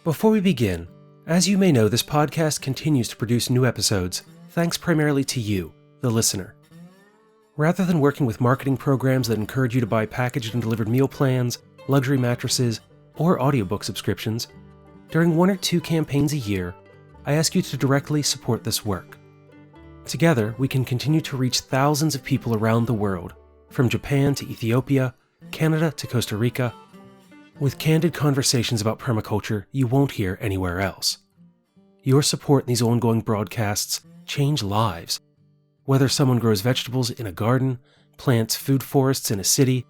Before we begin, as you may know, this podcast continues to produce new episodes thanks primarily to you, the listener. Rather than working with marketing programs that encourage you to buy packaged and delivered meal plans, luxury mattresses, or audiobook subscriptions, during 1 or 2 campaigns a year, I ask you to directly support this work. Together, we can continue to reach thousands of people around the world, from Japan to Ethiopia, Canada to Costa Rica, with candid conversations about permaculture you won't hear anywhere else. Your support in these ongoing broadcasts change lives, whether someone grows vegetables in a garden, plants food forests in a city,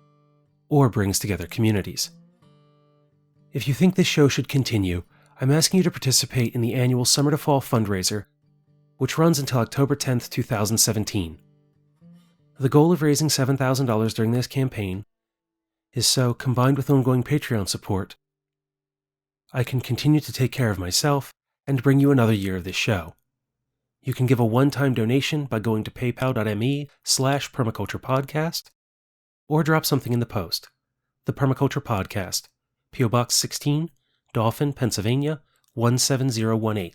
or brings together communities. If you think this show should continue, I'm asking you to participate in the annual Summer to Fall fundraiser, which runs until October 10th, 2017. The goal of raising $7,000 during this campaign is so, combined with ongoing Patreon support, I can continue to take care of myself and bring you another year of this show. You can give a one-time donation by going to paypal.me/permaculturepodcast or drop something in the post. The Permaculture Podcast, P.O. Box 16, Dauphin, Pennsylvania, 17018.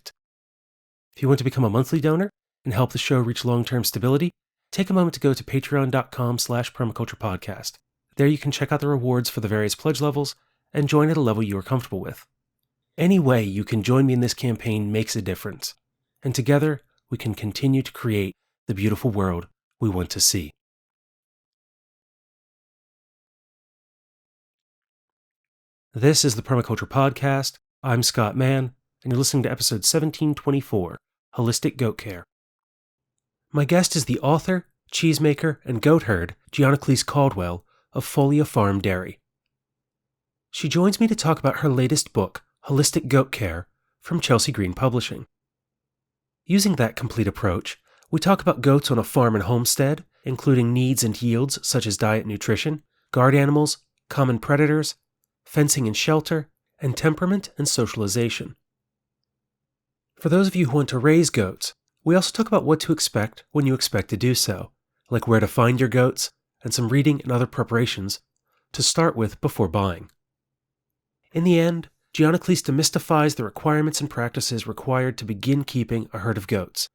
If you want to become a monthly donor and help the show reach long-term stability, take a moment to go to patreon.com/permaculturepodcast. There you can check out the rewards for the various pledge levels and join at a level you are comfortable with. Any way you can join me in this campaign makes a difference, and together we can continue to create the beautiful world we want to see. This is the Permaculture Podcast. I'm Scott Mann, and you're listening to episode 1724, Holistic Goat Care. My guest is the author, cheesemaker, and goatherd Gianaclis Caldwell of Pholia Farm Dairy. She joins me to talk about her latest book, Holistic Goat Care, from Chelsea Green Publishing. Using that complete approach, we talk about goats on a farm and homestead, including needs and yields such as diet and nutrition, guard animals, common predators, fencing and shelter, and temperament and socialization. For those of you who want to raise goats, we also talk about what to expect when you expect to do so, like where to find your goats, and some reading and other preparations to start with before buying. In the end, Gianaclis demystifies the requirements and practices required to begin keeping a herd of goats,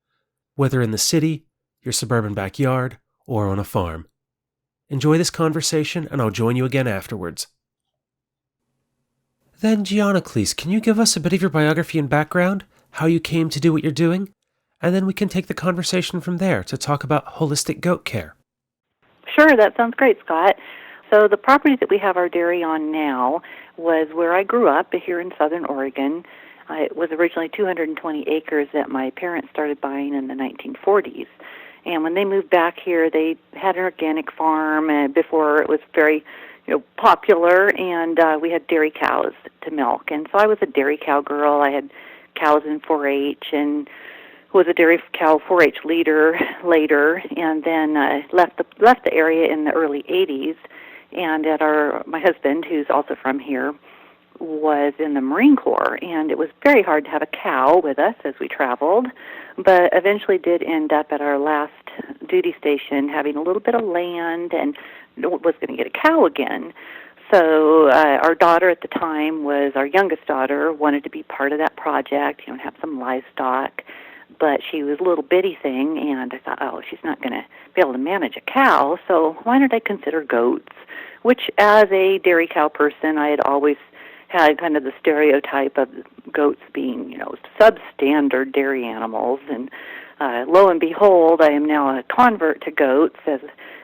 whether in the city, your suburban backyard, or on a farm. Enjoy this conversation, and I'll join you again afterwards. Then, Gianaclis, can you give us a bit of your biography and background, how you came to do what you're doing? And then we can take the conversation from there to talk about holistic goat care. Sure, that sounds great, Scott. So the property that we have our dairy on now was where I grew up here in southern Oregon. It was originally 220 acres that my parents started buying in the 1940s. And when they moved back here, they had an organic farm before it was very popular, and we had dairy cows to milk. And so I was a dairy cow girl. I had cows in 4-H and was a dairy cow 4-H leader later, and then left the area in the early 80s. And my husband, who's also from here, was in the Marine Corps, and it was very hard to have a cow with us as we traveled, but eventually did end up at our last duty station having a little bit of land and was going to get a cow again. So our daughter at the time our youngest daughter, wanted to be part of that project, have some livestock. But she was a little bitty thing, and I thought, she's not going to be able to manage a cow, so why don't I consider goats? Which, as a dairy cow person, I had always had kind of the stereotype of goats being, substandard dairy animals. And lo and behold, I am now a convert to goats as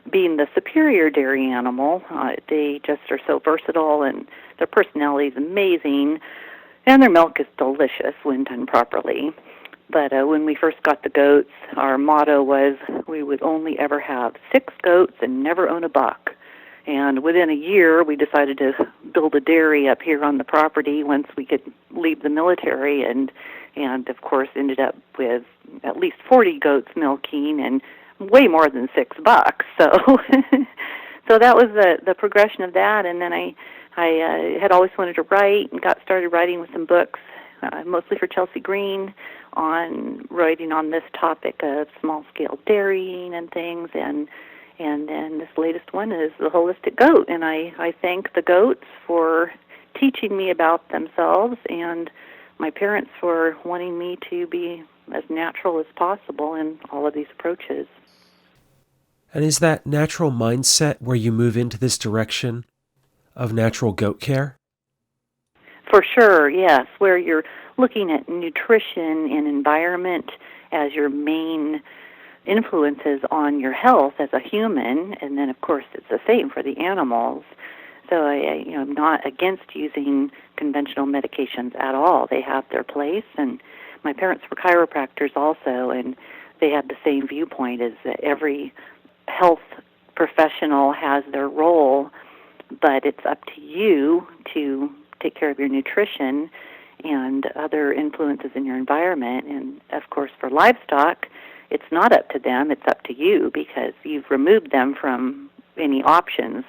being the superior dairy animal. They just are so versatile, and their personality is amazing, and their milk is delicious when done properly. But when we first got the goats, our motto was we would only ever have 6 goats and never own a buck. And within a year, we decided to build a dairy up here on the property once we could leave the military, and of course ended up with at least 40 goats milking and way more than 6 bucks. So so that was the progression of that. And then I had always wanted to write and got started writing with some books, mostly for Chelsea Green, on writing on this topic of small-scale dairying and things, and then this latest one is the holistic goat, and I thank the goats for teaching me about themselves, and my parents for wanting me to be as natural as possible in all of these approaches. And is that natural mindset where you move into this direction of natural goat care? For sure, yes, where you're looking at nutrition and environment as your main influences on your health as a human, and then of course it's the same for the animals. So I'm not against using conventional medications at all. They have their place, and my parents were chiropractors also, and they had the same viewpoint, is that every health professional has their role, but it's up to you to take care of your nutrition and other influences in your environment. And of course for livestock, it's not up to them, it's up to you, because you've removed them from any options.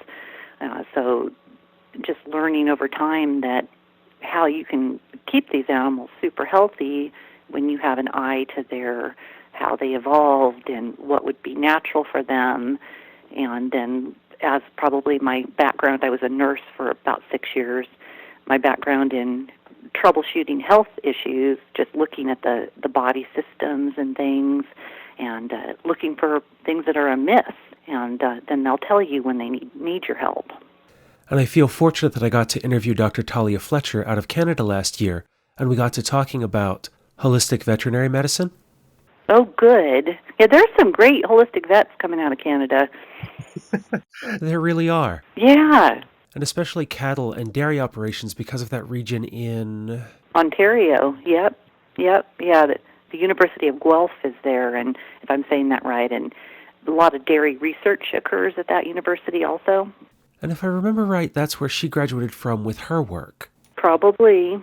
So just learning over time that how you can keep these animals super healthy when you have an eye to how they evolved and what would be natural for them. And then, as probably my background, I was a nurse for about 6 years, my background in troubleshooting health issues, just looking at the body systems and things, and looking for things that are amiss, and then they'll tell you when they need your help. And I feel fortunate that I got to interview Dr. Talia Fletcher out of Canada last year, and we got to talking about holistic veterinary medicine. Oh, good. Yeah, there's some great holistic vets coming out of Canada. There really are. Yeah. And especially cattle and dairy operations because of that region in Ontario. Yep. Yeah, the University of Guelph is there, and if I'm saying that right, and a lot of dairy research occurs at that university also. And if I remember right, that's where she graduated from with her work. Probably.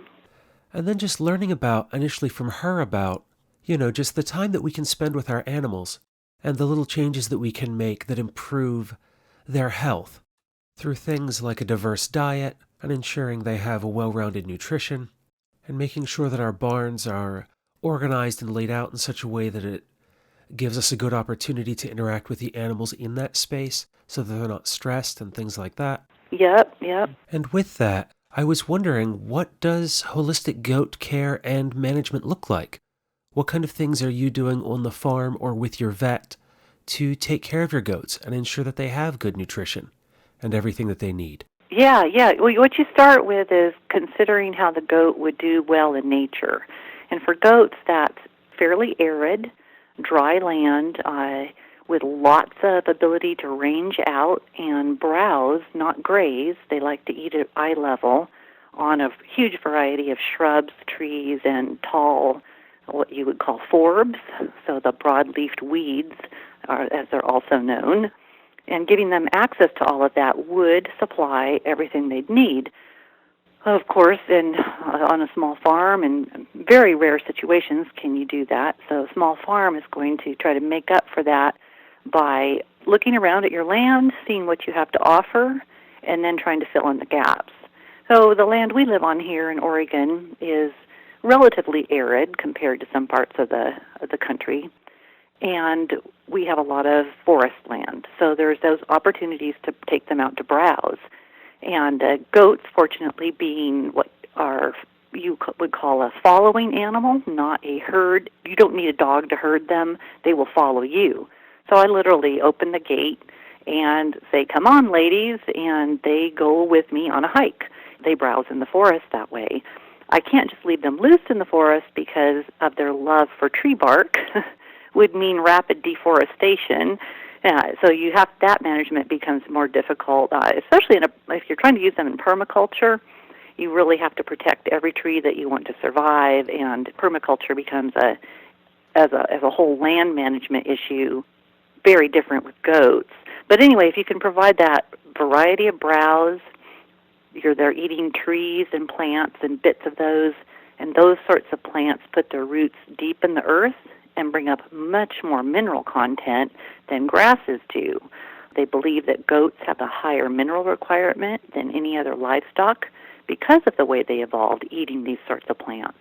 And then just learning initially from her about, just the time that we can spend with our animals and the little changes that we can make that improve their health through things like a diverse diet and ensuring they have a well-rounded nutrition and making sure that our barns are organized and laid out in such a way that it gives us a good opportunity to interact with the animals in that space so that they're not stressed and things like that. Yep. And with that, I was wondering, what does holistic goat care and management look like? What kind of things are you doing on the farm or with your vet to take care of your goats and ensure that they have good nutrition and everything that they need? Yeah. Well, what you start with is considering how the goat would do well in nature. And for goats, that's fairly arid, dry land, with lots of ability to range out and browse, not graze. They like to eat at eye level on a huge variety of shrubs, trees, and tall, what you would call forbs, so the broad-leafed weeds, as they're also known. And giving them access to all of that would supply everything they'd need. Of course, on a small farm, in very rare situations can you do that. So a small farm is going to try to make up for that by looking around at your land, seeing what you have to offer, and then trying to fill in the gaps. So the land we live on here in Oregon is relatively arid compared to some parts of the country, and we have a lot of forest land. So there's those opportunities to take them out to browse. And goats, fortunately, being what you would call a following animal, not a herd. You don't need a dog to herd them. They will follow you. So I literally open the gate and say, "Come on, ladies," and they go with me on a hike. They browse in the forest that way. I can't just leave them loose in the forest because of their love for tree bark would mean rapid deforestation. So that management becomes more difficult, especially if you're trying to use them in permaculture. You really have to protect every tree that you want to survive, and permaculture becomes as a whole land management issue, very different with goats. But anyway, if you can provide that variety of browse, they're eating trees and plants and bits of those, and those sorts of plants put their roots deep in the earth and bring up much more mineral content than grasses do. They believe that goats have a higher mineral requirement than any other livestock because of the way they evolved eating these sorts of plants.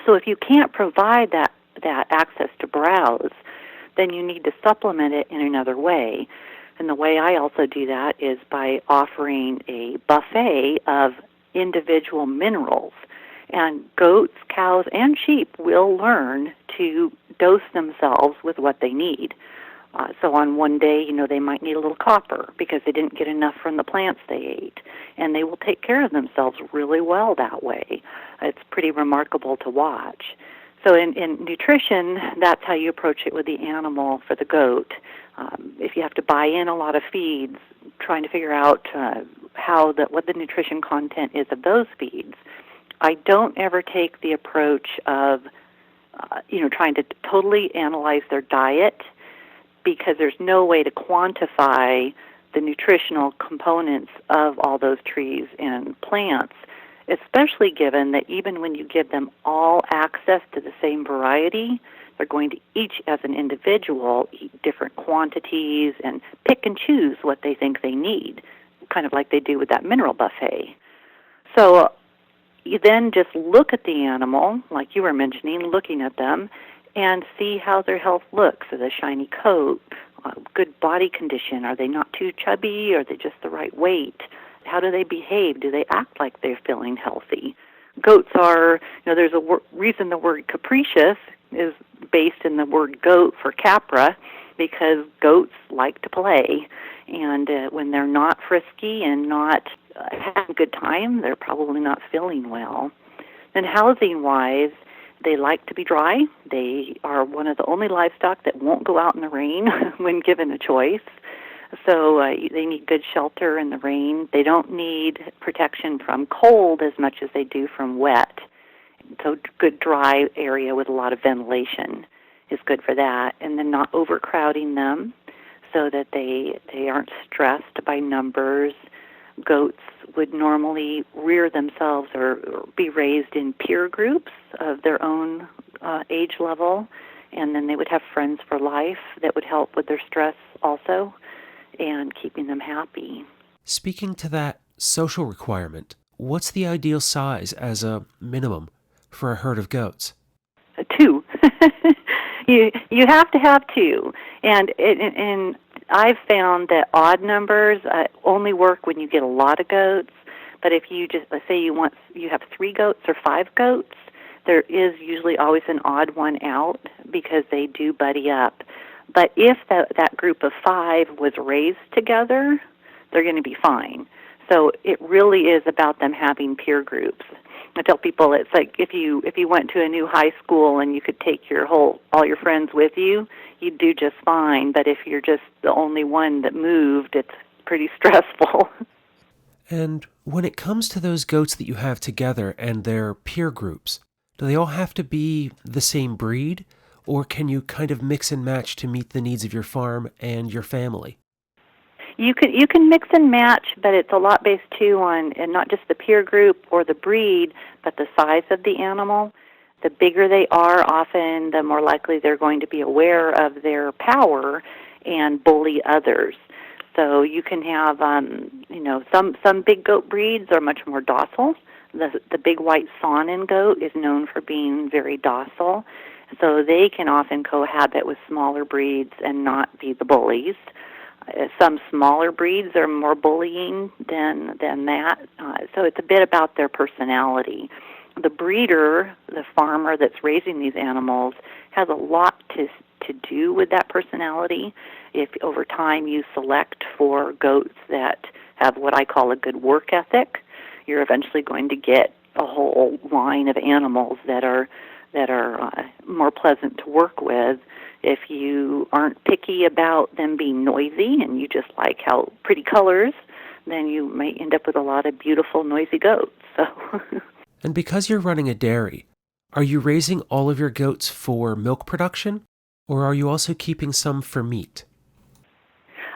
So if you can't provide that access to browse, then you need to supplement it in another way. And the way I also do that is by offering a buffet of individual minerals. And goats, cows, and sheep will learn to dose themselves with what they need. So on one day, they might need a little copper because they didn't get enough from the plants they ate. And they will take care of themselves really well that way. It's pretty remarkable to watch. So in nutrition, that's how you approach it with the animal for the goat. If you have to buy in a lot of feeds, trying to figure out what the nutrition content is of those feeds, I don't ever take the approach of trying to totally analyze their diet, because there's no way to quantify the nutritional components of all those trees and plants, especially given that even when you give them all access to the same variety, they're going to each, as an individual, eat different quantities and pick and choose what they think they need, kind of like they do with that mineral buffet. So you then just look at the animal, like you were mentioning, looking at them, and see how their health looks. Is a shiny coat, good body condition? Are they not too chubby? Are they just the right weight? How do they behave? Do they act like they're feeling healthy? Goats are, there's a reason the word capricious is based in the word goat for capra, because goats like to play. And when they're not frisky and not having a good time, they're probably not feeling well. And housing-wise, they like to be dry. They are one of the only livestock that won't go out in the rain when given a choice. So they need good shelter in the rain. They don't need protection from cold as much as they do from wet. So good dry area with a lot of ventilation is good for that. And then not overcrowding them so that they aren't stressed by numbers. Goats would normally rear themselves or be raised in peer groups of their own age level, and then they would have friends for life that would help with their stress also and keeping them happy. Speaking to that social requirement, what's the ideal size as a minimum for a herd of goats? 2. You have to have 2, and I've found that odd numbers only work when you get a lot of goats. But if you just, let's say you have 3 goats or 5 goats, there is usually always an odd one out because they do buddy up. But if that group of 5 was raised together, they're going to be fine. So it really is about them having peer groups. I tell people it's like if you went to a new high school and you could take all your friends with you, you'd do just fine. But if you're just the only one that moved, it's pretty stressful. And when it comes to those goats that you have together and their peer groups, do they all have to be the same breed, or can you kind of mix and match to meet the needs of your farm and your family? You can mix and match, but it's a lot based too on, and not just the peer group or the breed, but the size of the animal. The bigger they are, often the more likely they're going to be aware of their power and bully others. So you can have, some big goat breeds are much more docile. The big white Saanen goat is known for being very docile, so they can often cohabit with smaller breeds and not be the bullies. Some smaller breeds are more bullying than that, so it's a bit about their personality. The breeder, the farmer that's raising these animals, has a lot to do with that personality. If over time you select for goats that have what I call a good work ethic, you're eventually going to get a whole line of animals that are more pleasant to work with. If you aren't picky about them being noisy and you just like how pretty colors, then you may end up with a lot of beautiful, noisy goats. So. And because you're running a dairy, are you raising all of your goats for milk production, or are you also keeping some for meat?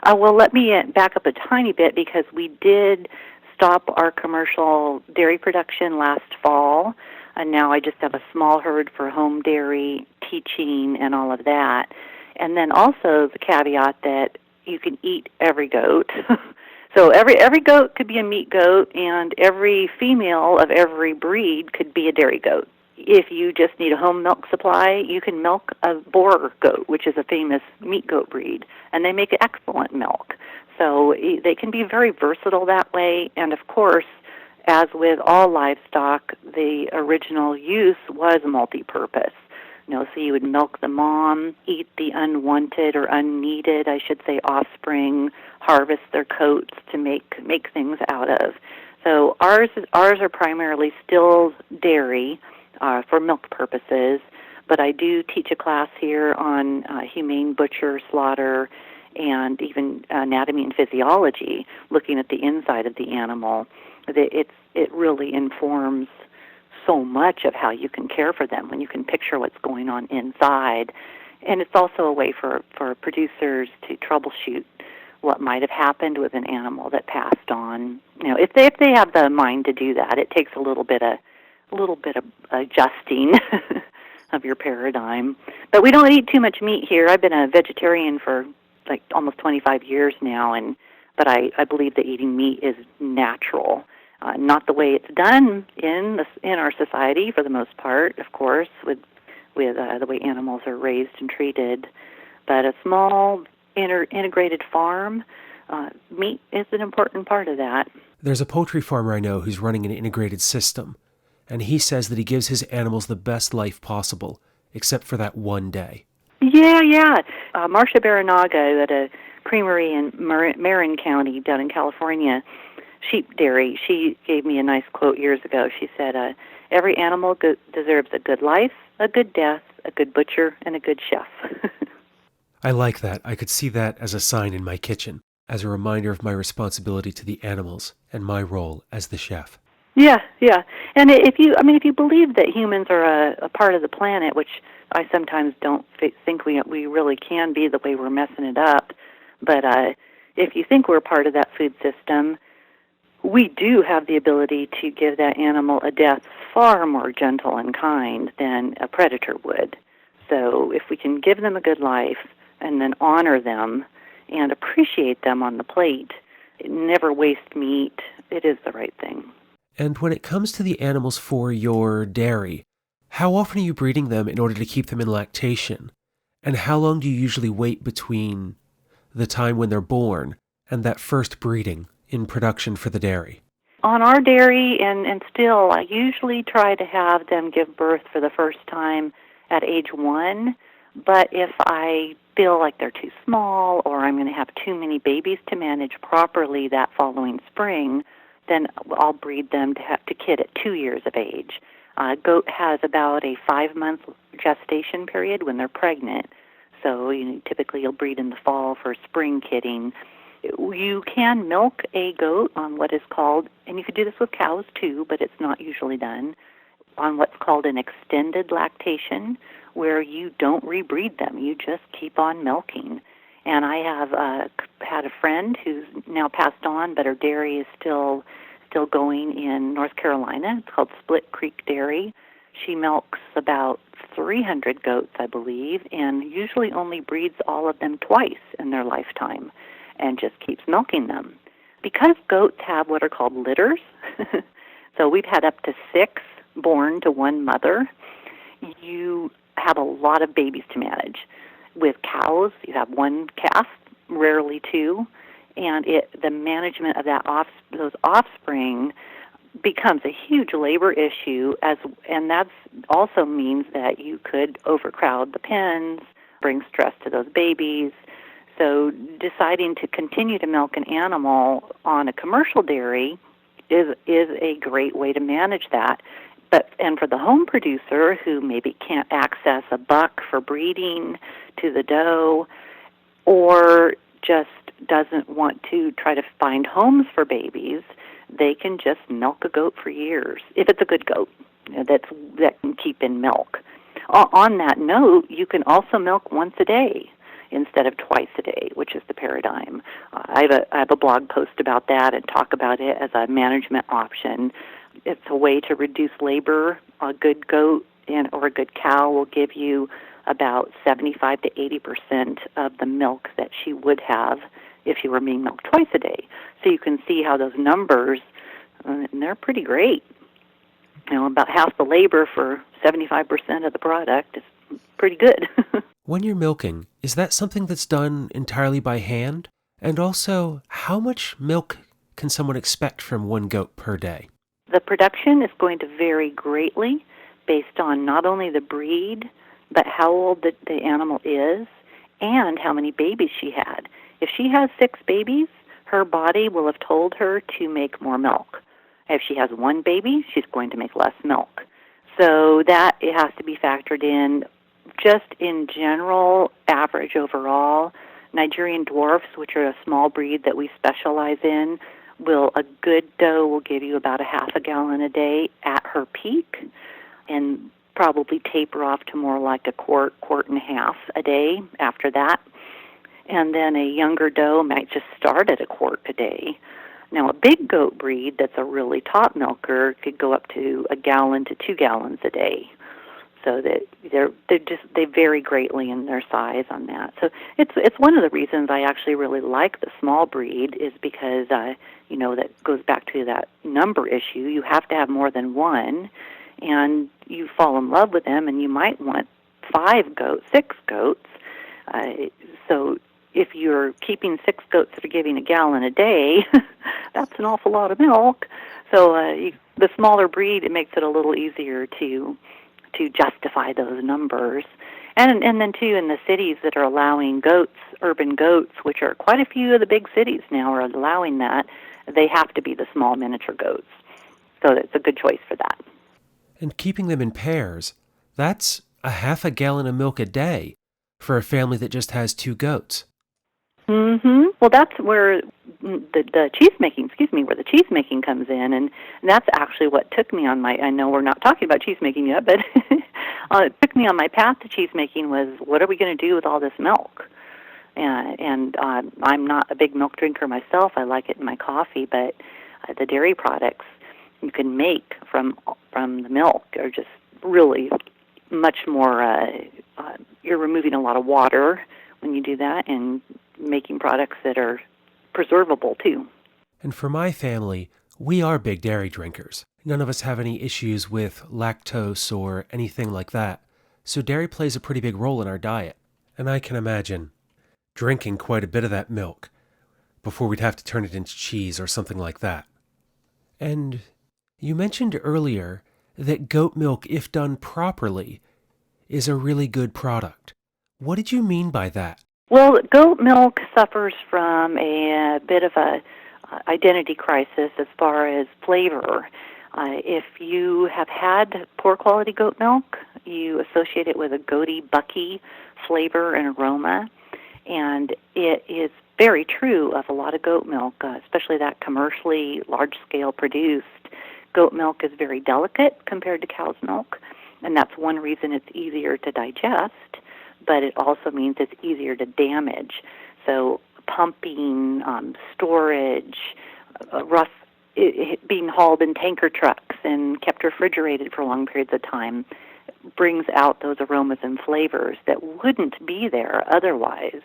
Well, let me back up a tiny bit, because we did stop our commercial dairy production last fall, and now I just have a small herd for home dairy, teaching, and all of that. And then also the caveat that you can eat every goat. So every goat could be a meat goat, and every female of every breed could be a dairy goat. If you just need a home milk supply, you can milk a Boer goat, which is a famous meat goat breed, and they make excellent milk. So they can be very versatile that way, and of course, as with all livestock, the original use was multi-purpose. So you would milk the mom, eat the unwanted or unneeded, I should say, offspring, harvest their coats to make things out of. So ours are primarily still dairy for milk purposes, but I do teach a class here on humane butcher, slaughter, and even anatomy and physiology, looking at the inside of the animal. It really informs so much of how you can care for them when you can picture what's going on inside. And it's also a way for producers to troubleshoot what might have happened with an animal that passed on. If they have the mind to do that, it takes a little bit of adjusting of your paradigm. But we don't eat too much meat here. I've been a vegetarian for like almost 25 years now, but I believe that eating meat is natural. Not the way it's done in our society for the most part, of course, with the way animals are raised and treated. But a small integrated farm, meat is an important part of that. There's a poultry farmer I know who's running an integrated system, and he says that he gives his animals the best life possible, except for that one day. Yeah. Marcia Baranaga at a creamery in Marin County down in California, sheep dairy, she gave me a nice quote years ago. She said, every animal deserves a good life, a good death, a good butcher, and a good chef. I like that. I could see that as a sign in my kitchen, as a reminder of my responsibility to the animals and my role as the chef. Yeah. And if you believe that humans are a part of the planet, which I sometimes don't think we really can be the way we're messing it up, but if you think we're part of that food system, we do have the ability to give that animal a death far more gentle and kind than a predator would. So if we can give them a good life and then honor them and appreciate them on the plate, never waste meat, it is the right thing. And when it comes to the animals for your dairy, how often are you breeding them in order to keep them in lactation? And how long do you usually wait between the time when they're born and that first breeding in production for the dairy? On our dairy, and still, I usually try to have them give birth for the first time at age 1. But if I feel like they're too small or I'm going to have too many babies to manage properly that following spring, then I'll breed them to kid at 2 years of age. Goat has about a 5-month gestation period when they're pregnant. So typically you'll breed in the fall for spring kidding. You can milk a goat on what is called, and you could do this with cows too, but it's not usually done, on what's called an extended lactation, where you don't rebreed them. You just keep on milking. And I have had a friend who's now passed on, but her dairy is still going in North Carolina. It's called Split Creek Dairy. She milks about 300 goats, I believe, and usually only breeds all of them twice in their lifetime and just keeps milking them. Because goats have what are called litters, so we've had up to 6 born to one mother, you have a lot of babies to manage. With cows, you have 1 calf, rarely 2, and the management of those offspring becomes a huge labor issue, and that also means that you could overcrowd the pens, bring stress to those babies. So deciding to continue to milk an animal on a commercial dairy is a great way to manage that. And for the home producer who maybe can't access a buck for breeding to the doe, or just doesn't want to try to find homes for babies, they can just milk a goat for years, if it's a good goat that can keep in milk. On that note, you can also milk once a day instead of twice a day, which is the paradigm. I have a blog post about that and talk about it as a management option. It's a way to reduce labor. A good goat or a good cow will give you about 75 to 80% of the milk that she would have if she were being milked twice a day. So you can see how those numbers, and they're pretty great. About half the labor for 75% of the product is pretty good. When you're milking, is that something that's done entirely by hand? And also, how much milk can someone expect from one goat per day? The production is going to vary greatly based on not only the breed, but how old the animal is and how many babies she had. If she has 6 babies, her body will have told her to make more milk. If she has 1 baby, she's going to make less milk. So that it has to be factored in. Just in general, average overall, Nigerian dwarfs, which are a small breed that we specialize in, a good doe will give you about a half a gallon a day at her peak, and probably taper off to more like a quart and a half a day after that. And then a younger doe might just start at a quart a day. Now, a big goat breed that's a really top milker could go up to a gallon to 2 gallons a day. So that they vary greatly in their size on that. So it's one of the reasons I actually really like the small breed is because that goes back to that number issue. You have to have more than one, and you fall in love with them, and you might want 5 goats, 6 goats. So if you're keeping 6 goats that are giving a gallon a day, that's an awful lot of milk. So the smaller breed, it makes it a little easier to justify those numbers. And then, too, in the cities that are allowing goats, urban goats, which are quite a few of the big cities now are allowing that, they have to be the small miniature goats. So it's a good choice for that. And keeping them in pairs, that's a half a gallon of milk a day for a family that just has 2 goats. Mm-hmm. Well, that's where the cheese making comes in, and that's actually what took me on I know we're not talking about cheese making yet, but it took me on my path to cheese making was, what are we going to do with all this milk? And I'm not a big milk drinker myself. I like it in my coffee, but the dairy products you can make from the milk are just really much more, you're removing a lot of water when you do that, and making products that are preservable too. And for my family, we are big dairy drinkers. None of us have any issues with lactose or anything like that, so dairy plays a pretty big role in our diet. And I can imagine drinking quite a bit of that milk before we'd have to turn it into cheese or something like that. And you mentioned earlier that goat milk, if done properly, is a really good product. What did you mean by that? Well, goat milk suffers from a bit of a identity crisis as far as flavor. If you have had poor quality goat milk, you associate it with a goaty, bucky flavor and aroma. And it is very true of a lot of goat milk, especially that commercially large-scale produced. Goat milk is very delicate compared to cow's milk, and that's one reason it's easier to digest, but it also means it's easier to damage. So pumping, storage, being hauled in tanker trucks and kept refrigerated for long periods of time brings out those aromas and flavors that wouldn't be there otherwise.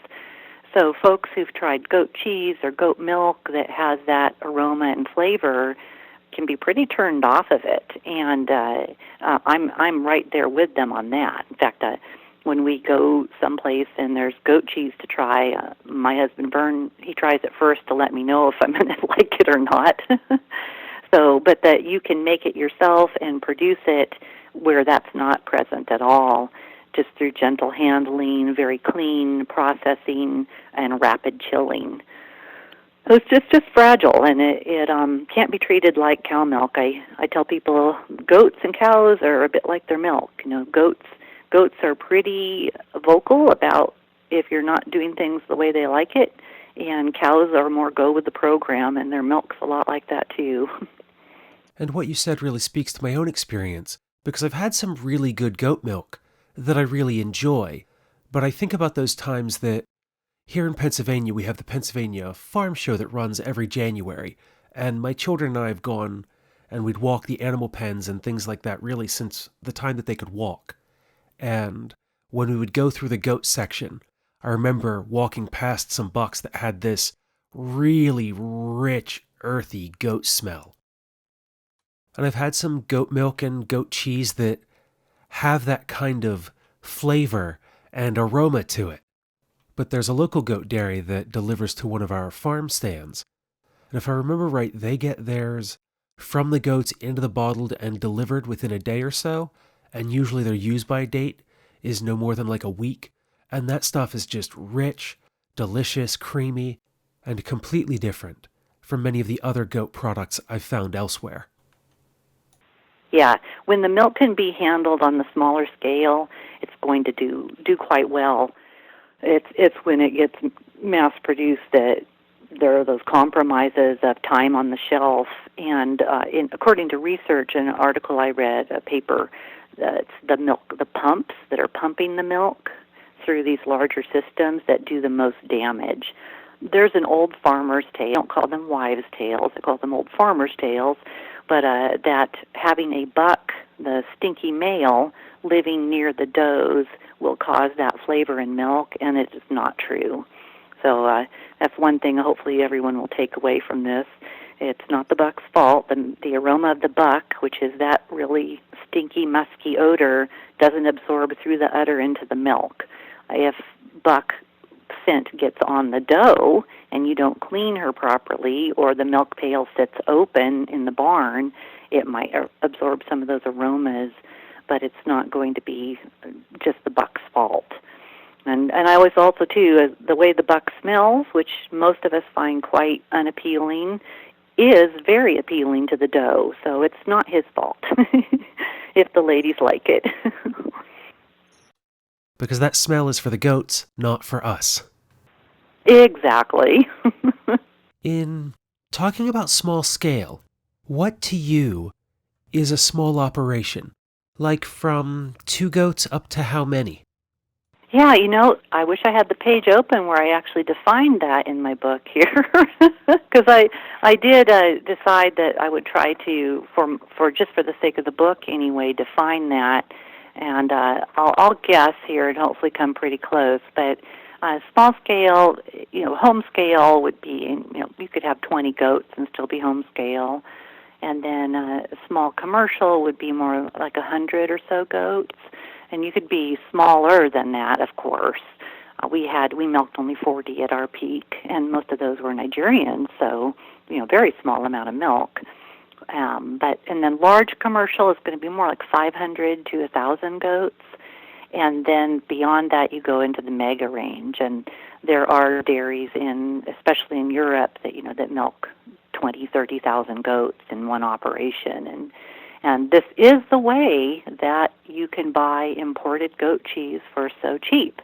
So folks who've tried goat cheese or goat milk that has that aroma and flavor can be pretty turned off of it, and I'm right there with them on that. In fact, when we go someplace and there's goat cheese to try, my husband Vern, he tries it first to let me know if I'm going to like it or not. But that you can make it yourself and produce it where that's not present at all, just through gentle handling, very clean processing, and rapid chilling. So it's just fragile, and it can't be treated like cow milk. I tell people goats and cows are a bit like their milk. Goats are pretty vocal about if you're not doing things the way they like it, and cows are more go with the program, and their milk's a lot like that too. And what you said really speaks to my own experience, because I've had some really good goat milk that I really enjoy, but I think about those times that here in Pennsylvania we have the Pennsylvania Farm Show that runs every January, and my children and I have gone and we'd walk the animal pens and things like that really since the time that they could walk. And when we would go through the goat section, I remember walking past some bucks that had this really rich, earthy goat smell. And I've had some goat milk and goat cheese that have that kind of flavor and aroma to it. But there's a local goat dairy that delivers to one of our farm stands. And if I remember right, they get theirs from the goats into the bottled and delivered within a day or so, and usually their use-by date is no more than like a week, and that stuff is just rich, delicious, creamy, and completely different from many of the other goat products I've found elsewhere. Yeah, when the milk can be handled on the smaller scale, it's going to do quite well. It's when it gets mass produced that there are those compromises of time on the shelf. And according to research, in an article I read, a paper, it's the pumps that are pumping the milk through these larger systems that do the most damage. There's an old farmer's tale. I don't call them wives' tales. I call them old farmer's tales. But that having a buck, the stinky male, living near the does will cause that flavor in milk, and it is not true. So that's one thing hopefully everyone will take away from this. It's not the buck's fault. The aroma of the buck, which is that really stinky, musky odor, doesn't absorb through the udder into the milk. If buck scent gets on the doe and you don't clean her properly, or the milk pail sits open in the barn, it might absorb some of those aromas, but it's not going to be just the buck's fault. And I always also, too, the way the buck smells, which most of us find quite unappealing, is very appealing to the doe, so it's not his fault if the ladies like it. Because that smell is for the goats, not for us. Exactly. In talking about small scale, what to you is a small operation? Like from 2 goats up to how many? Yeah, I wish I had the page open where I actually defined that in my book here, because I did decide that I would try to, for just for the sake of the book anyway, define that, and I'll guess here and hopefully come pretty close. But small scale, home scale would be, you could have 20 goats and still be home scale, and then small commercial would be more like 100 or so goats. And you could be smaller than that, of course. We milked only 40 at our peak, and most of those were Nigerians, so very small amount of milk. And then large commercial is going to be more like 500 to 1,000 goats, and then beyond that you go into the mega range. And there are dairies especially in Europe, that milk 20, 30,000 goats in one operation, and this is the way that you can buy imported goat cheese for so cheap.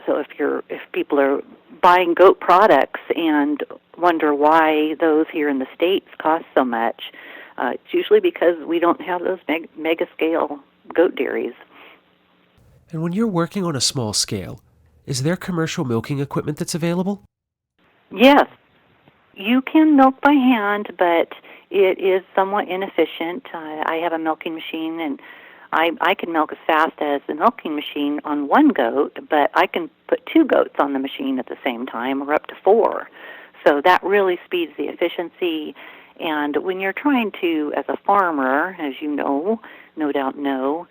So if people are buying goat products and wonder why those here in the States cost so much, it's usually because we don't have those mega scale goat dairies. And when you're working on a small scale, is there commercial milking equipment that's available? Yes. You can milk by hand, but it is somewhat inefficient. I have a milking machine, and I can milk as fast as the milking machine on one goat, but I can put 2 goats on the machine at the same time, or up to 4. So that really speeds the efficiency. And when you're trying to, as a farmer, as you know, no doubt know,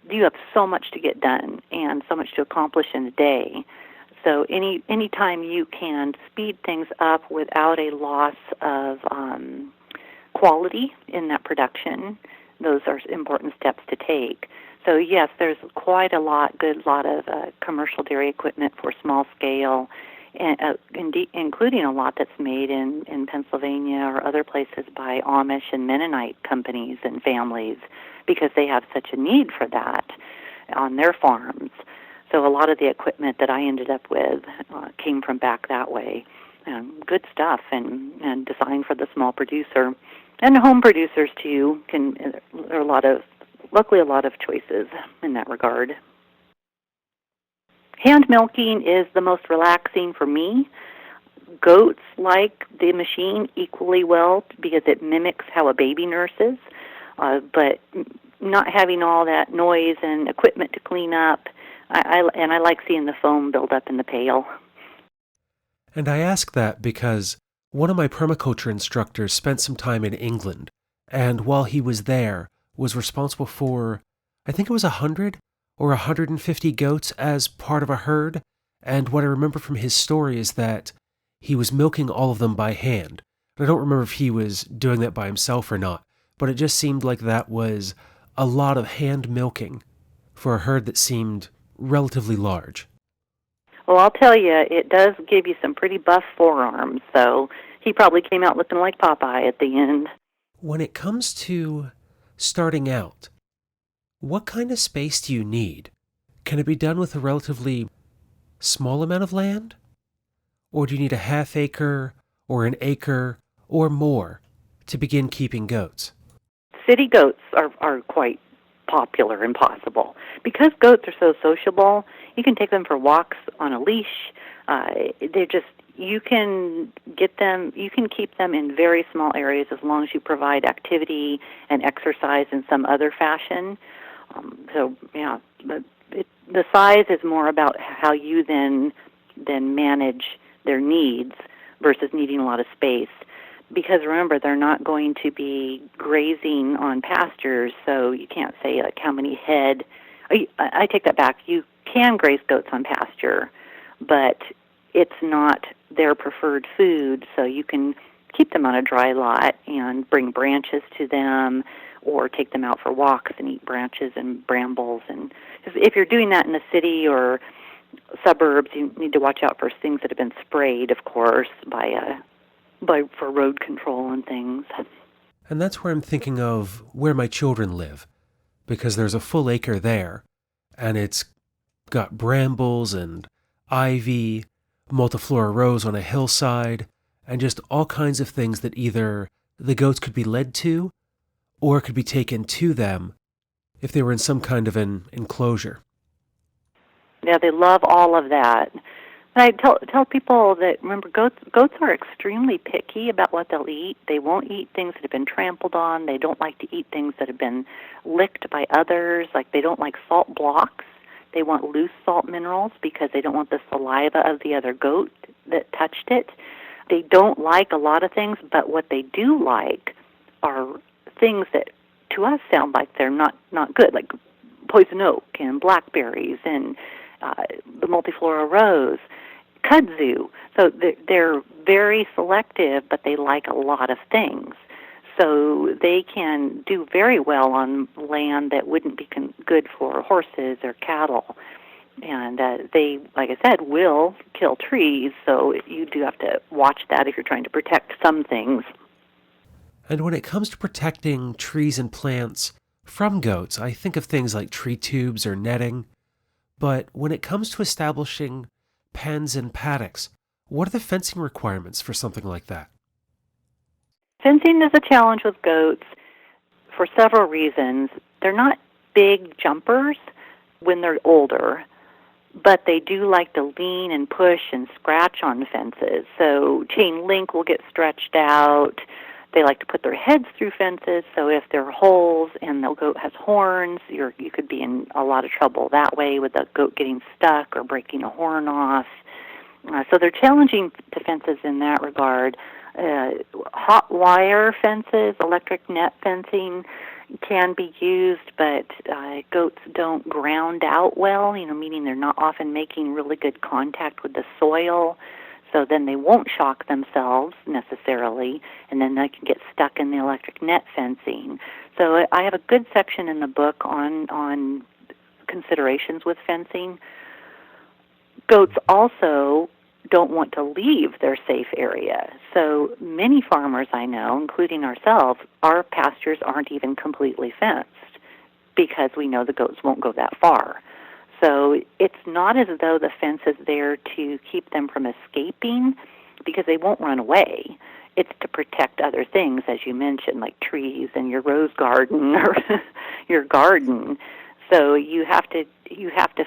you have so much to get done and so much to accomplish in a day. So any time you can speed things up without a loss of quality in that production, those are important steps to take. So yes, there's quite a lot of commercial dairy equipment for small scale, including a lot that's made in Pennsylvania or other places by Amish and Mennonite companies and families, because they have such a need for that on their farms. So a lot of the equipment that I ended up with came from back that way. Good stuff and designed for the small producer. And home producers, too, there are luckily a lot of choices in that regard. Hand milking is the most relaxing for me. Goats like the machine equally well because it mimics how a baby nurses, but not having all that noise and equipment to clean up. I like seeing the foam build up in the pail. And I ask that because one of my permaculture instructors spent some time in England, and while he was there, was responsible for, I think it was 100 or 150 goats as part of a herd, and what I remember from his story is that he was milking all of them by hand, And I don't remember if he was doing that by himself or not, but it just seemed like that was a lot of hand milking for a herd that seemed relatively large. Well, I'll tell you, it does give you some pretty buff forearms, so he probably came out looking like Popeye at the end. When it comes to starting out, what kind of space do you need? Can it be done with a relatively small amount of land? Or do you need a half acre or an acre or more to begin keeping goats? City goats are quite popular and possible. Because goats are so sociable, you can take them for walks on a leash. You can keep them in very small areas as long as you provide activity and exercise in some other fashion. The size is more about how you then manage their needs versus needing a lot of space. Because remember, they're not going to be grazing on pastures, so you can't say like how many head. I take that back. You can graze goats on pasture, but it's not their preferred food, so you can keep them on a dry lot and bring branches to them or take them out for walks and eat branches and brambles. And if you're doing that in the city or suburbs, you need to watch out for things that have been sprayed, of course, for road control and things. And that's where I'm thinking of where my children live, because there's a full acre there, and it's got brambles and ivy, multiflora rose on a hillside, and just all kinds of things that either the goats could be led to or could be taken to them if they were in some kind of an enclosure. Yeah, they love all of that. And I tell people that, remember, goats are extremely picky about what they'll eat. They won't eat things that have been trampled on. They don't like to eat things that have been licked by others. Like, they don't like salt blocks. They want loose salt minerals because they don't want the saliva of the other goat that touched it. They don't like a lot of things, but what they do like are things that to us sound like they're not good, like poison oak and blackberries and the multiflora rose, kudzu. So they're very selective, but they like a lot of things. So they can do very well on land that wouldn't be good for horses or cattle. And they, like I said, will kill trees, so you do have to watch that if you're trying to protect some things. And when it comes to protecting trees and plants from goats, I think of things like tree tubes or netting. But when it comes to establishing pens and paddocks, what are the fencing requirements for something like that? Fencing is a challenge with goats for several reasons. They're not big jumpers when they're older, but they do like to lean and push and scratch on fences. So chain link will get stretched out. They like to put their heads through fences, so if there are holes and the goat has horns, you could be in a lot of trouble that way with the goat getting stuck or breaking a horn off. So they're challenging defenses in that regard. Hot wire fences, electric net fencing can be used, but goats don't ground out well, meaning they're not often making really good contact with the soil. So then they won't shock themselves necessarily, and then they can get stuck in the electric net fencing. So I have a good section in the book on considerations with fencing. Goats also don't want to leave their safe area. So many farmers I know, including ourselves, our pastures aren't even completely fenced because we know the goats won't go that far. So it's not as though the fence is there to keep them from escaping because they won't run away. It's to protect other things, as you mentioned, like trees and your rose garden or your garden. So you have to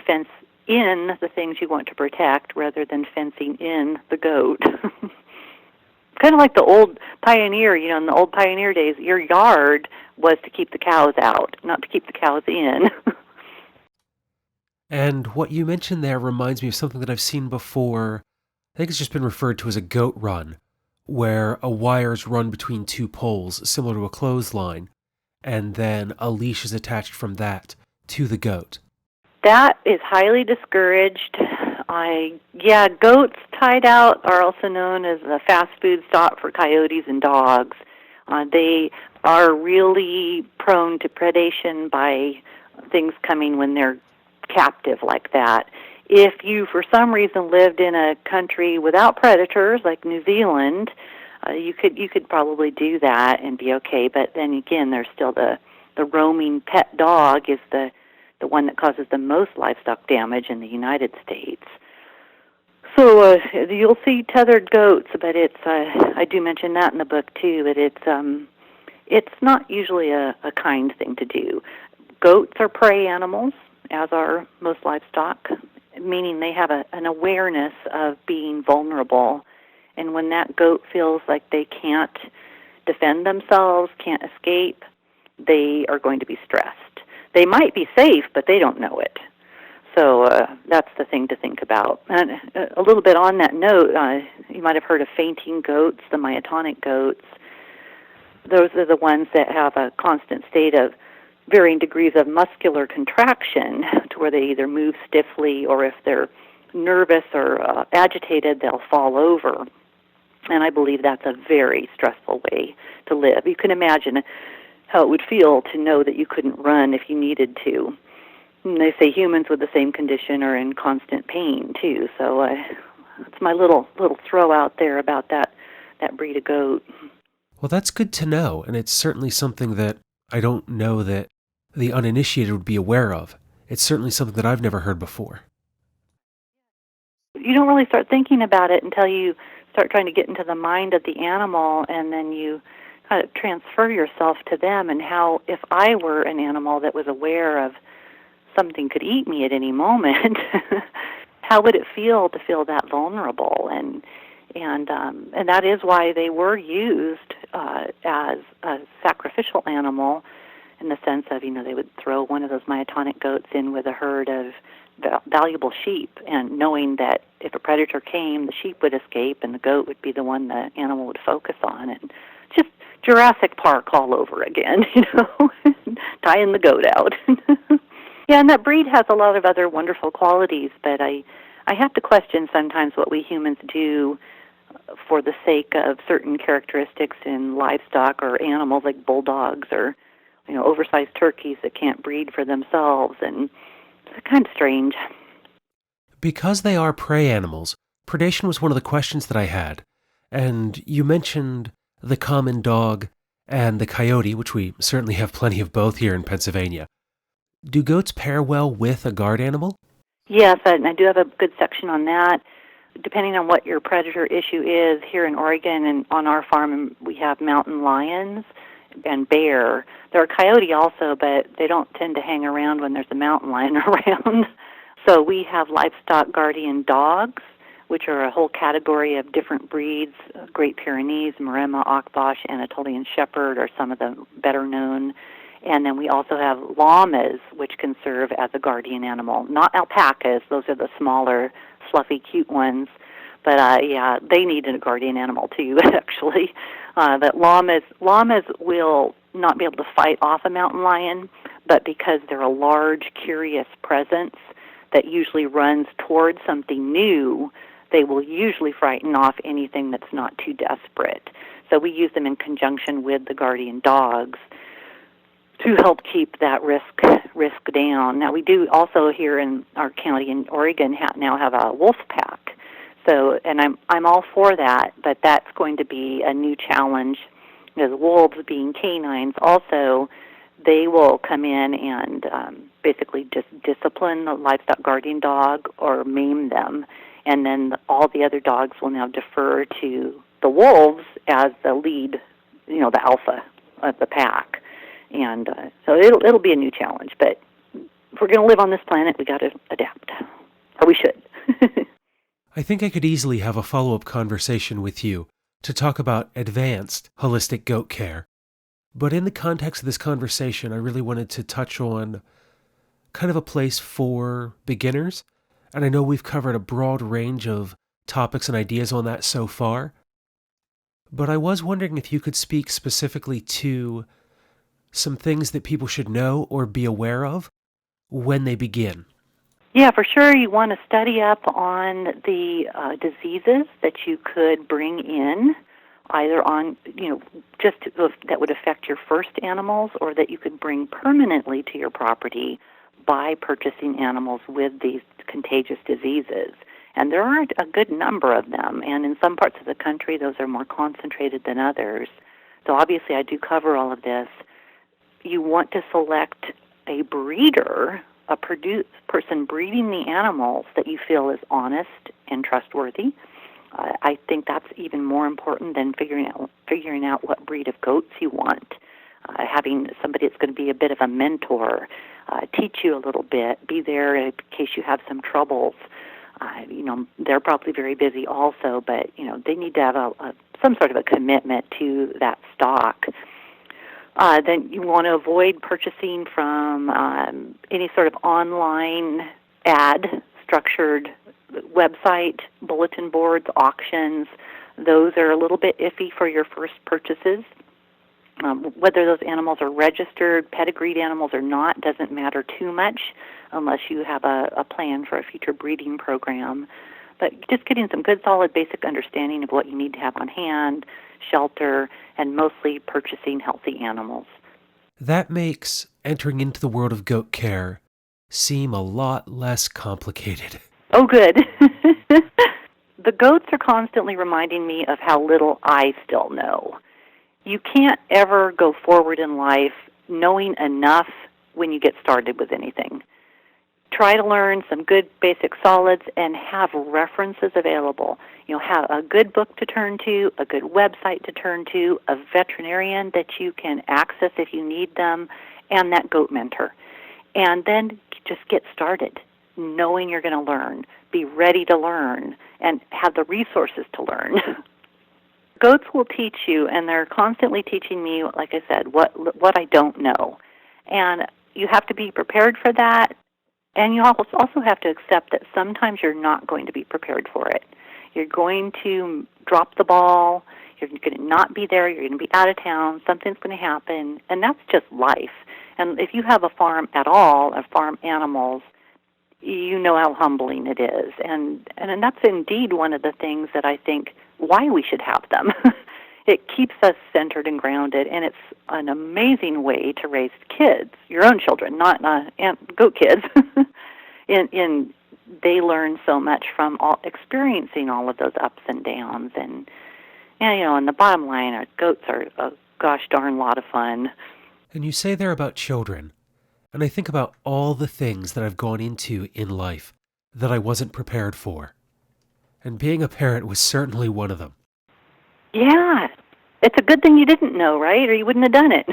fence in the things you want to protect rather than fencing in the goat. Kind of like the old pioneer, in the old pioneer days, your yard was to keep the cows out, not to keep the cows in. And what you mentioned there reminds me of something that I've seen before. I think it's just been referred to as a goat run, where a wire's run between two poles, similar to a clothesline, and then a leash is attached from that to the goat. That is highly discouraged Goats tied out are also known as a fast food stop for coyotes and dogs. They are really prone to predation by things coming when they're captive like that. If you, for some reason, lived in a country without predators, like New Zealand, you could probably do that and be okay. But then again, there's still the roaming pet dog is the one that causes the most livestock damage in the United States. So you'll see tethered goats, but it's I do mention that in the book too. But it's not usually a kind thing to do. Goats are prey animals, as are most livestock, meaning they have an awareness of being vulnerable. And when that goat feels like they can't defend themselves, can't escape, they are going to be stressed. They might be safe, but they don't know it. So that's the thing to think about. And a little bit on that note, you might have heard of fainting goats, the myotonic goats. Those are the ones that have a constant state of varying degrees of muscular contraction to where they either move stiffly or if they're nervous or agitated, they'll fall over. And I believe that's a very stressful way to live. You can imagine how it would feel to know that you couldn't run if you needed to. And they say humans with the same condition are in constant pain, too. So that's my little throw out there about that breed of goat. Well, that's good to know, and it's certainly something that I don't know that the uninitiated would be aware of. It's certainly something that I've never heard before. You don't really start thinking about it until you start trying to get into the mind of the animal, and then you kind of transfer yourself to them and how, if I were an animal that was aware of something could eat me at any moment, how would it feel to feel that vulnerable? And that is why they were used as a sacrificial animal, in the sense of, they would throw one of those myotonic goats in with a herd of valuable sheep, and knowing that if a predator came, the sheep would escape and the goat would be the one the animal would focus on. And just Jurassic Park all over again, tying the goat out. Yeah, and that breed has a lot of other wonderful qualities, but I have to question sometimes what we humans do for the sake of certain characteristics in livestock or animals like bulldogs or oversized turkeys that can't breed for themselves, and it's kind of strange. Because they are prey animals, predation was one of the questions that I had. And you mentioned the common dog and the coyote, which we certainly have plenty of both here in Pennsylvania. Do goats pair well with a guard animal? Yes, and I do have a good section on that. Depending on what your predator issue is, here in Oregon and on our farm, we have mountain lions and bear. There are coyote also, but they don't tend to hang around when there's a mountain lion around. So we have livestock guardian dogs, which are a whole category of different breeds. Great Pyrenees, Maremma, Akbash, Anatolian Shepherd are some of the better known. And then we also have llamas, which can serve as a guardian animal. Not alpacas; those are the smaller, fluffy, cute ones. But they need a guardian animal too, actually. But llamas will not be able to fight off a mountain lion, but because they're a large, curious presence that usually runs towards something new, they will usually frighten off anything that's not too desperate. So we use them in conjunction with the guardian dogs to help keep that risk down. Now, we do also here in our county in Oregon now have a wolf pack. So, and I'm all for that, but that's going to be a new challenge. The wolves, being canines, also they will come in and basically just discipline the livestock guardian dog or maim them, and then all the other dogs will now defer to the wolves as the lead, the alpha of the pack. And so it'll be a new challenge, but if we're going to live on this planet, we got to adapt, or we should. I think I could easily have a follow-up conversation with you to talk about advanced holistic goat care. But in the context of this conversation, I really wanted to touch on kind of a place for beginners. And I know we've covered a broad range of topics and ideas on that so far. But I was wondering if you could speak specifically to some things that people should know or be aware of when they begin. Yeah, for sure. You want to study up on the diseases that you could bring in, either on, that would affect your first animals, or that you could bring permanently to your property by purchasing animals with these contagious diseases. And there are a good number of them, and in some parts of the country, those are more concentrated than others. So obviously, I do cover all of this. You want to select a breeder, a person breeding the animals that you feel is honest and trustworthy. I think that's even more important than figuring out what breed of goats you want. Having somebody that's going to be a bit of a mentor, teach you a little bit, be there in case you have some troubles. They're probably very busy also, but they need to have some sort of a commitment to that stock. Then you want to avoid purchasing from any sort of online ad-structured website, bulletin boards, auctions. Those are a little bit iffy for your first purchases. Whether those animals are registered, pedigreed animals or not, doesn't matter too much unless you have a plan for a future breeding program. But just getting some good, solid, basic understanding of what you need to have on hand, shelter, and mostly purchasing healthy animals. That makes entering into the world of goat care seem a lot less complicated. Oh, good. The goats are constantly reminding me of how little I still know. You can't ever go forward in life knowing enough when you get started with anything. Try to learn some good basic solids and have references available. Have a good book to turn to, a good website to turn to, a veterinarian that you can access if you need them, and that goat mentor. And then just get started, knowing you're going to learn. Be ready to learn and have the resources to learn. Goats will teach you, and they're constantly teaching me, like I said, what I don't know. And you have to be prepared for that. And you also have to accept that sometimes you're not going to be prepared for it. You're going to drop the ball. You're going to not be there. You're going to be out of town. Something's going to happen. And that's just life. And if you have a farm at all, or farm animals, you know how humbling it is. And that's indeed one of the things that I think why we should have them. It keeps us centered and grounded, and it's an amazing way to raise kids, your own children, not goat kids. They learn so much from experiencing all of those ups and downs, and the bottom line, our goats are a gosh darn lot of fun. And you say they're about children, and I think about all the things that I've gone into in life that I wasn't prepared for, and being a parent was certainly one of them. Yeah, it's a good thing you didn't know, right? Or you wouldn't have done it.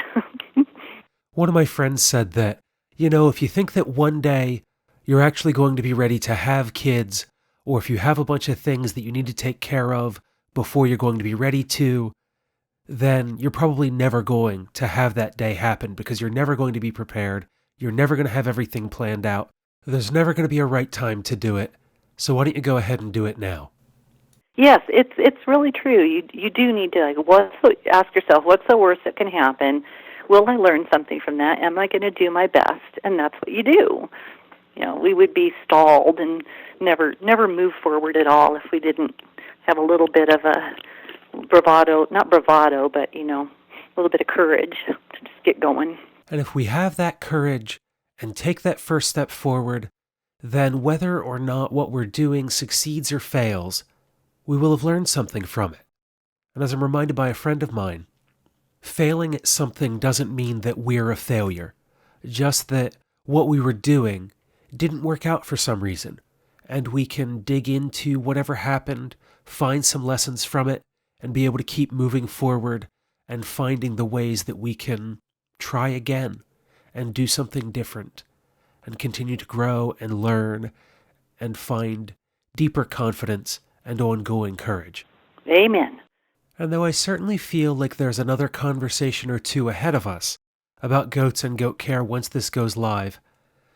One of my friends said that, if you think that one day you're actually going to be ready to have kids, or if you have a bunch of things that you need to take care of before you're going to be ready to, then you're probably never going to have that day happen because you're never going to be prepared. You're never going to have everything planned out. There's never going to be a right time to do it. So why don't you go ahead and do it now? Yes, it's really true. You do need to ask yourself, what's the worst that can happen? Will I learn something from that? Am I going to do my best? And that's what you do. We would be stalled and never move forward at all if we didn't have a little bit of a not bravado, but a little bit of courage to just get going. And if we have that courage and take that first step forward, then whether or not what we're doing succeeds or fails, we will have learned something from it. And as I'm reminded by a friend of mine, failing at something doesn't mean that we're a failure, just that what we were doing didn't work out for some reason, and we can dig into whatever happened, find some lessons from it, and be able to keep moving forward and finding the ways that we can try again and do something different and continue to grow and learn and find deeper confidence and ongoing courage. Amen. And though I certainly feel like there's another conversation or two ahead of us about goats and goat care once this goes live,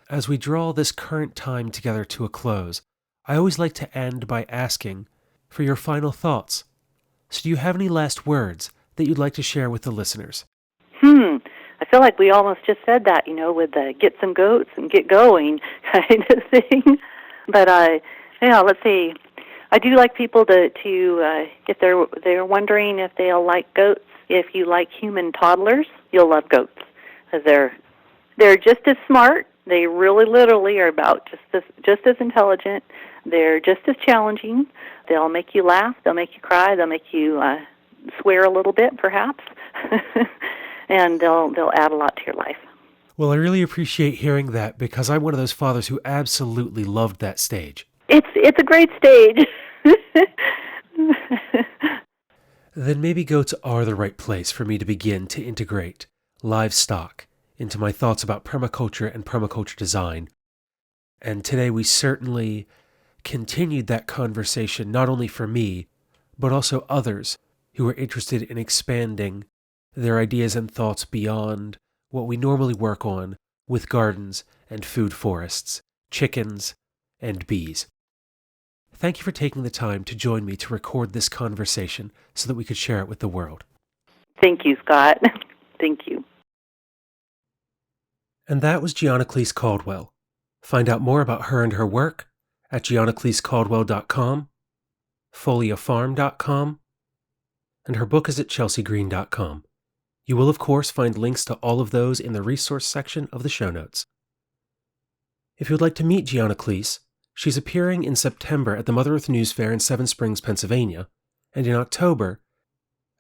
as we draw this current time together to a close, I always like to end by asking for your final thoughts. So do you have any last words that you'd like to share with the listeners? I feel like we almost just said that, with the get some goats and get going kind of thing. But let's see. I do like people to if they're wondering if they'll like goats. If you like human toddlers, you'll love goats, because they're just as smart. They really, literally are about just as intelligent. They're just as challenging. They'll make you laugh. They'll make you cry. They'll make you swear a little bit, perhaps, and they'll add a lot to your life. Well, I really appreciate hearing that, because I'm one of those fathers who absolutely loved that stage. It's a great stage. Then maybe goats are the right place for me to begin to integrate livestock into my thoughts about permaculture and permaculture design. And today we certainly continued that conversation, not only for me, but also others who are interested in expanding their ideas and thoughts beyond what we normally work on with gardens and food forests, chickens and bees. Thank you for taking the time to join me to record this conversation so that we could share it with the world. Thank you, Scott. Thank you. And that was Gianaclis Caldwell. Find out more about her and her work at gianacliscaldwell.com, pholiafarm.com, and her book is at chelseagreen.com. You will, of course, find links to all of those in the resource section of the show notes. If you would like to meet Gianaclis, she's appearing in September at the Mother Earth News Fair in Seven Springs, Pennsylvania, and in October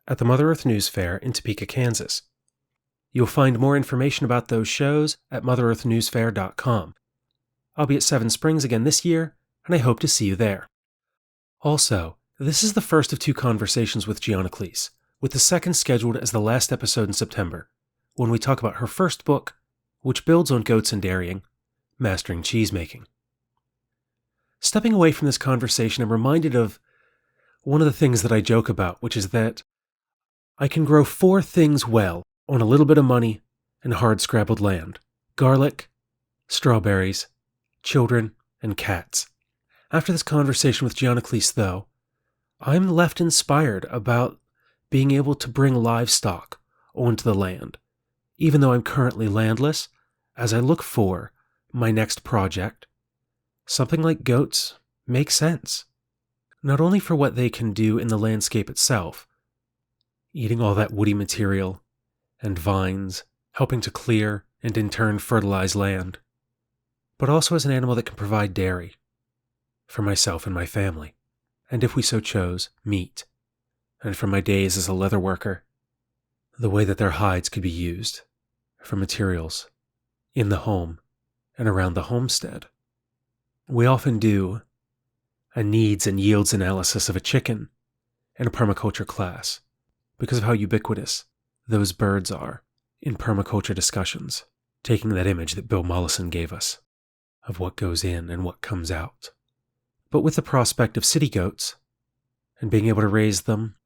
at the Mother Earth News Fair in Topeka, Kansas. You'll find more information about those shows at motherearthnewsfair.com. I'll be at Seven Springs again this year, and I hope to see you there. Also, this is the first of 2 conversations with Gianaclis, with the second scheduled as the last episode in September, when we talk about her first book, which builds on goats and dairying, Mastering Cheesemaking. Stepping away from this conversation, I'm reminded of one of the things that I joke about, which is that I can grow 4 things well on a little bit of money and hard-scrabbled land: garlic, strawberries, children, and cats. After this conversation with Gianaclis, though, I'm left inspired about being able to bring livestock onto the land, even though I'm currently landless, as I look for my next project. Something like goats makes sense, not only for what they can do in the landscape itself, eating all that woody material and vines, helping to clear and in turn fertilize land, but also as an animal that can provide dairy for myself and my family, and if we so chose, meat, and from my days as a leather worker, the way that their hides could be used for materials in the home and around the homestead. We often do a needs and yields analysis of a chicken in a permaculture class because of how ubiquitous those birds are in permaculture discussions, taking that image that Bill Mollison gave us of what goes in and what comes out. But with the prospect of city goats and being able to raise them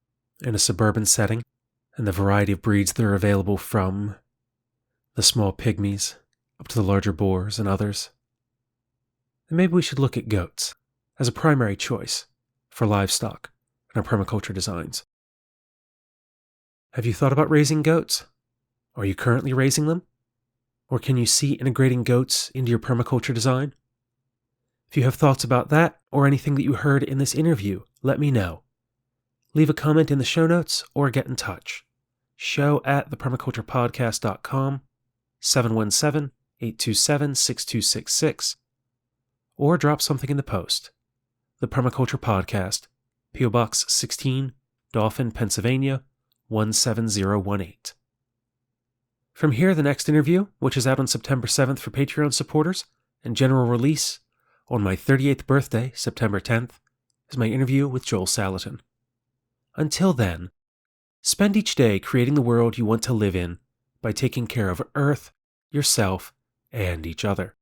in a suburban setting and the variety of breeds that are available from the small pygmies up to the larger boars and others, then maybe we should look at goats as a primary choice for livestock in our permaculture designs. Have you thought about raising goats? Are you currently raising them? Or can you see integrating goats into your permaculture design? If you have thoughts about that or anything that you heard in this interview, let me know. Leave a comment in the show notes or get in touch. show@thepermaculturepodcast.com, 717-827-6266, or drop something in the post. The Permaculture Podcast, P.O. Box 16, Dauphin, Pennsylvania, 17018. From here, the next interview, which is out on September 7th for Patreon supporters, and general release on my 38th birthday, September 10th, is my interview with Joel Salatin. Until then, spend each day creating the world you want to live in by taking care of Earth, yourself, and each other.